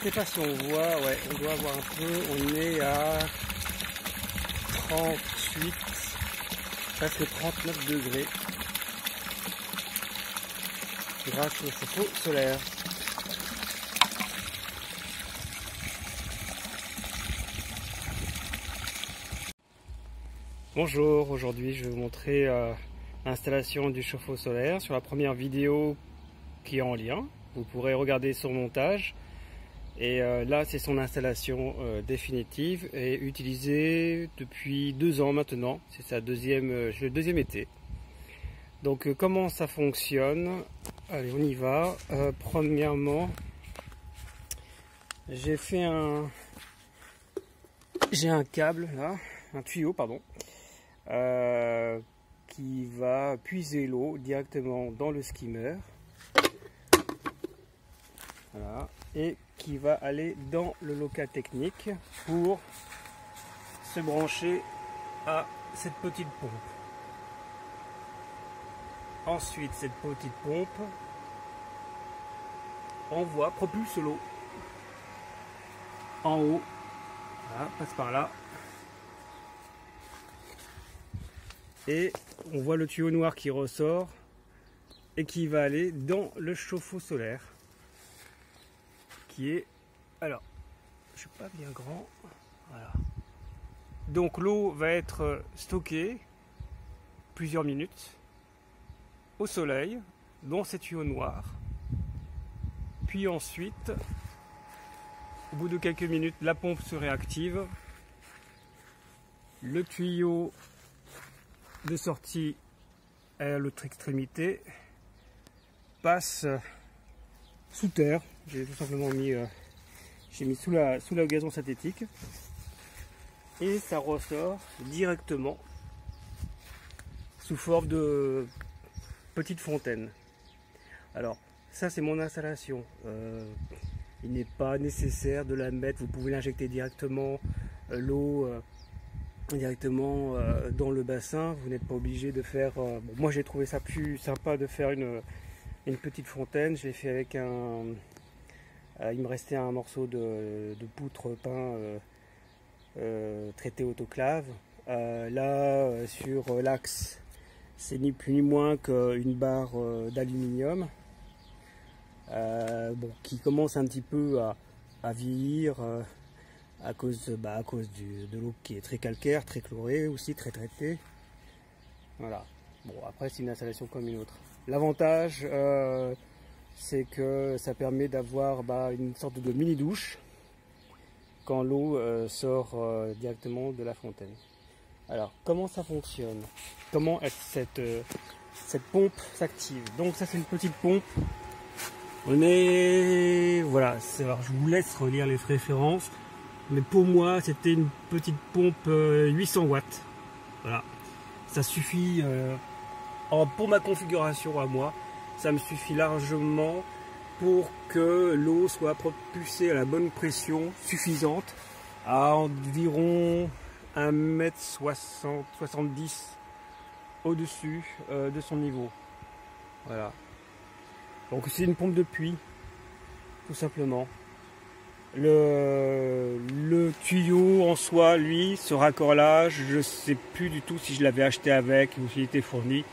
Je sais pas si on voit, ouais, on doit avoir un peu, on est à 38, presque 39 degrés grâce au chauffe-eau solaire. Bonjour, aujourd'hui je vais vous montrer l'installation du chauffe-eau solaire sur la première vidéo qui est en lien. Vous pourrez regarder son montage et là c'est son installation définitive et utilisée depuis 2 ans maintenant. C'est le deuxième été. Donc comment ça fonctionne? Allez, on y va. Premièrement, j'ai un câble là, un tuyau pardon, qui va puiser l'eau directement dans le skimmer. Voilà, et qui va aller dans le local technique pour se brancher à cette petite pompe. Ensuite, cette petite pompe propulse l'eau en haut. Voilà, passe par là. Et on voit le tuyau noir qui ressort et qui va aller dans le chauffe-eau solaire. Qui est, alors, je suis pas bien grand, voilà. Donc l'eau va être stockée plusieurs minutes au soleil dans ces tuyaux noirs. Puis ensuite, au bout de quelques minutes, la pompe se réactive. Le tuyau de sortie à l'autre extrémité passe sous terre. J'ai tout simplement mis, sous la gazon synthétique et ça ressort directement sous forme de petite fontaine. Alors ça c'est mon installation. Il n'est pas nécessaire de la mettre, vous pouvez l'injecter directement l'eau directement dans le bassin. Vous n'êtes pas obligé de faire. Bon, moi j'ai trouvé ça plus sympa de faire une petite fontaine. Je l'ai fait avec il me restait un morceau de poutre peint traité autoclave. Là sur l'axe, c'est ni plus ni moins qu'une barre d'aluminium qui commence un petit peu à vieillir à cause de l'eau qui est très calcaire, très chlorée aussi, très traitée. Voilà. Bon, après c'est une installation comme une autre. L'avantage c'est que ça permet d'avoir une sorte de mini douche quand l'eau sort directement de la fontaine. Alors comment ça fonctionne? Comment cette pompe s'active? Donc ça c'est une petite pompe. Voilà, alors je vous laisse relire les références, mais pour moi c'était une petite pompe 800 watts. Voilà, ça suffit pour ma configuration à moi. Ça me suffit largement pour que l'eau soit propulsée à la bonne pression suffisante à environ 1,70 m au-dessus de son niveau. Voilà. Donc c'est une pompe de puits, tout simplement. Le tuyau en soi, lui, ce raccord-là, je ne sais plus du tout si je l'avais acheté avec ou s'il était fourni.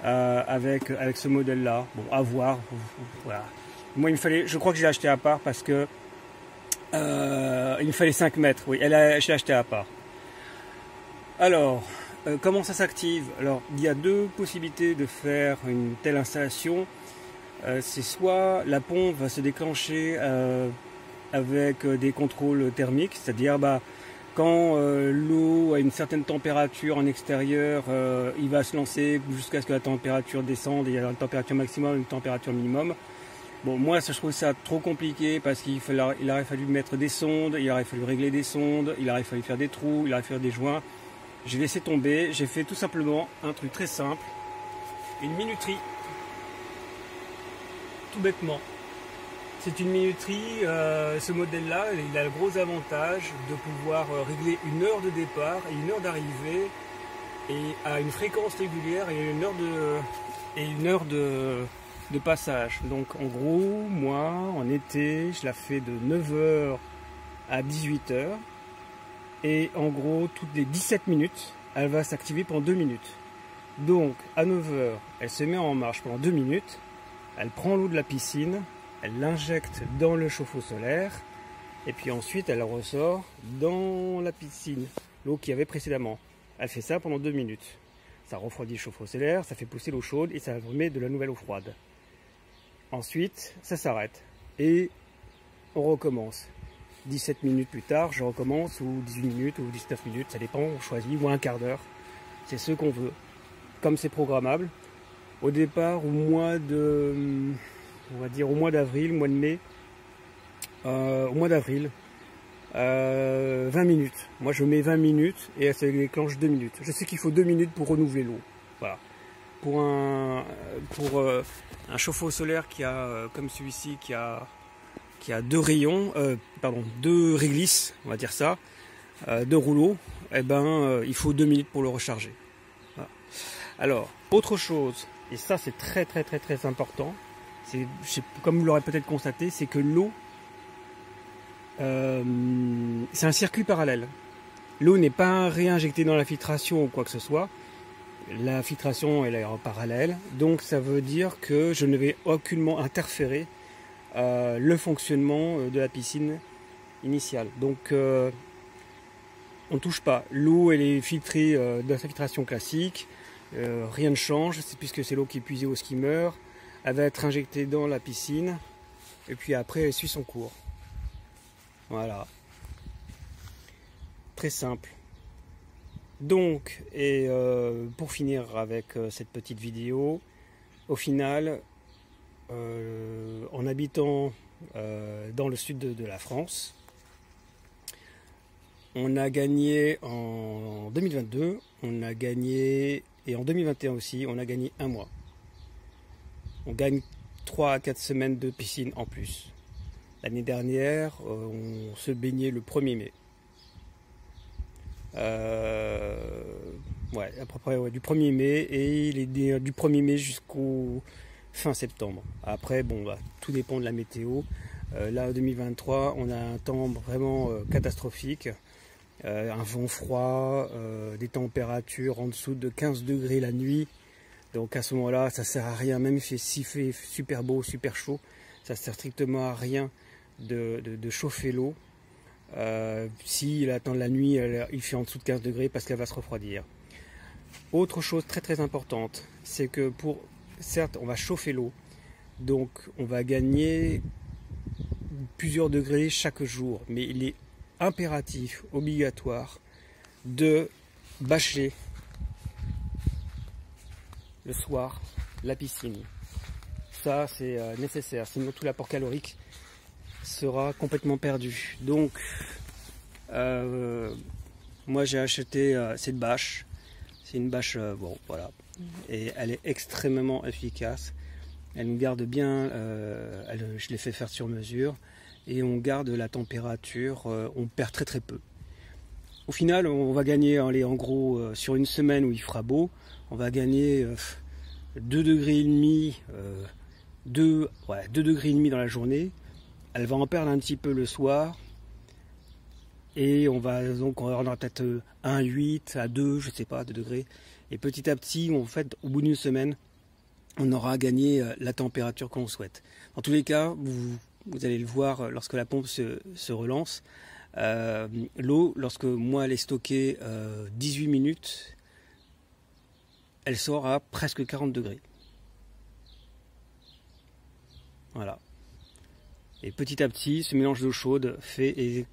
Avec ce modèle là, bon, à voir. Voilà. Moi je crois que j'ai acheté à part parce que il me fallait 5 mètres, oui, je l'ai acheté à part. Alors comment ça s'active? Alors il y a 2 possibilités de faire une telle installation. C'est soit la pompe va se déclencher avec des contrôles thermiques, c'est-à-dire quand l'eau a une certaine température en extérieur, il va se lancer jusqu'à ce que la température descende. Il y a une température maximum et une température minimum. Bon, moi je trouve ça trop compliqué parce qu'il aurait fallu mettre des sondes, il aurait fallu régler des sondes, il aurait fallu faire des trous, il aurait fallu faire des joints. J'ai laissé tomber, j'ai fait tout simplement un truc très simple, une minuterie, tout bêtement. C'est une minuterie, ce modèle-là, il a le gros avantage de pouvoir régler une heure de départ et une heure d'arrivée et à une fréquence régulière et une heure de de passage. Donc en gros, moi, en été, je la fais de 9 h à 18 h. Et en gros, toutes les 17 minutes, elle va s'activer pendant 2 minutes. Donc à 9 h, elle se met en marche pendant 2 minutes. Elle prend l'eau de la piscine, elle l'injecte dans le chauffe-eau solaire. Et puis ensuite, elle ressort dans la piscine, l'eau qu'il y avait précédemment. Elle fait ça pendant 2 minutes. Ça refroidit le chauffe-eau solaire, ça fait pousser l'eau chaude et ça remet de la nouvelle eau froide. Ensuite, ça s'arrête et on recommence. 17 minutes plus tard, je recommence, ou 18 minutes, ou 19 minutes, ça dépend, on choisit, ou un quart d'heure. C'est ce qu'on veut. Comme c'est programmable, au départ, au mois de, on va dire au mois d'avril, mois de mai, au mois d'avril, 20 minutes. Moi, je mets 20 minutes et elle se déclenche 2 minutes. Je sais qu'il faut 2 minutes pour renouveler l'eau. Voilà. Pour un chauffe-eau solaire qui a, comme celui-ci, qui a 2 rayons, pardon, 2 réglisses, on va dire ça, 2 rouleaux, eh ben, il faut 2 minutes pour le recharger. Voilà. Alors, autre chose, et ça c'est très important, comme vous l'aurez peut-être constaté, c'est que l'eau, c'est un circuit parallèle. L'eau n'est pas réinjectée dans la filtration ou quoi que ce soit. La filtration elle est en parallèle, donc ça veut dire que je ne vais aucunement interférer le fonctionnement de la piscine initiale. Donc on ne touche pas. L'eau elle est filtrée dans sa filtration classique, rien ne change puisque c'est l'eau qui est puisée au skimmer. Elle va être injectée dans la piscine et puis après elle suit son cours. Voilà, très simple. Donc, et pour finir avec cette petite vidéo, au final, en habitant dans le sud de la France, on a gagné en 2022, on a gagné, et en 2021 aussi, on a gagné 1 mois. On gagne 3 à 4 semaines de piscine en plus. L'année dernière, on se baignait le 1er mai. Ouais, à peu près ouais, du 1er mai et du 1er mai jusqu'au fin septembre. Après, bon, bah, tout dépend de la météo. Là, en 2023, on a un temps vraiment catastrophique. Un vent froid, des températures en dessous de 15 degrés la nuit. Donc à ce moment-là, ça sert à rien, même s'il fait super beau, super chaud, ça sert strictement à rien de chauffer l'eau. S'il attend la nuit, il fait en dessous de 15 degrés parce qu'elle va se refroidir. Autre chose très importante, c'est que certes, on va chauffer l'eau, donc on va gagner plusieurs degrés chaque jour, mais il est impératif, obligatoire, de bâcher le soir la piscine. Ça, c'est nécessaire, sinon tout l'apport calorique sera complètement perdu. Donc moi j'ai acheté cette bâche. C'est une bâche bon voilà, et elle est extrêmement efficace. Elle nous garde bien, je l'ai fait faire sur mesure et on garde la température, on perd très peu. Au final on va gagner en gros sur une semaine où il fera beau, on va gagner 2,5 degrés, 2 degrés et demi dans la journée. Elle va en perdre un petit peu le soir et on aura peut-être 1,8 à 2, je sais pas, 2 degrés. Et petit à petit, en fait, au bout d'une semaine, on aura gagné la température qu'on souhaite. En tous les cas, vous allez le voir lorsque la pompe se relance. L'eau, lorsque moi elle est stockée 18 minutes, elle sort à presque 40 degrés. Voilà. Et petit à petit, ce mélange d'eau chaude est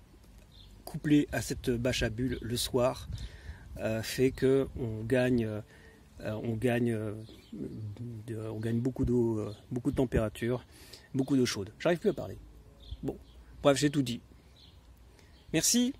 couplé à cette bâche à bulles le soir, fait que on gagne beaucoup d'eau, beaucoup de température, beaucoup d'eau chaude. J'arrive plus à parler. Bon, bref, j'ai tout dit. Merci.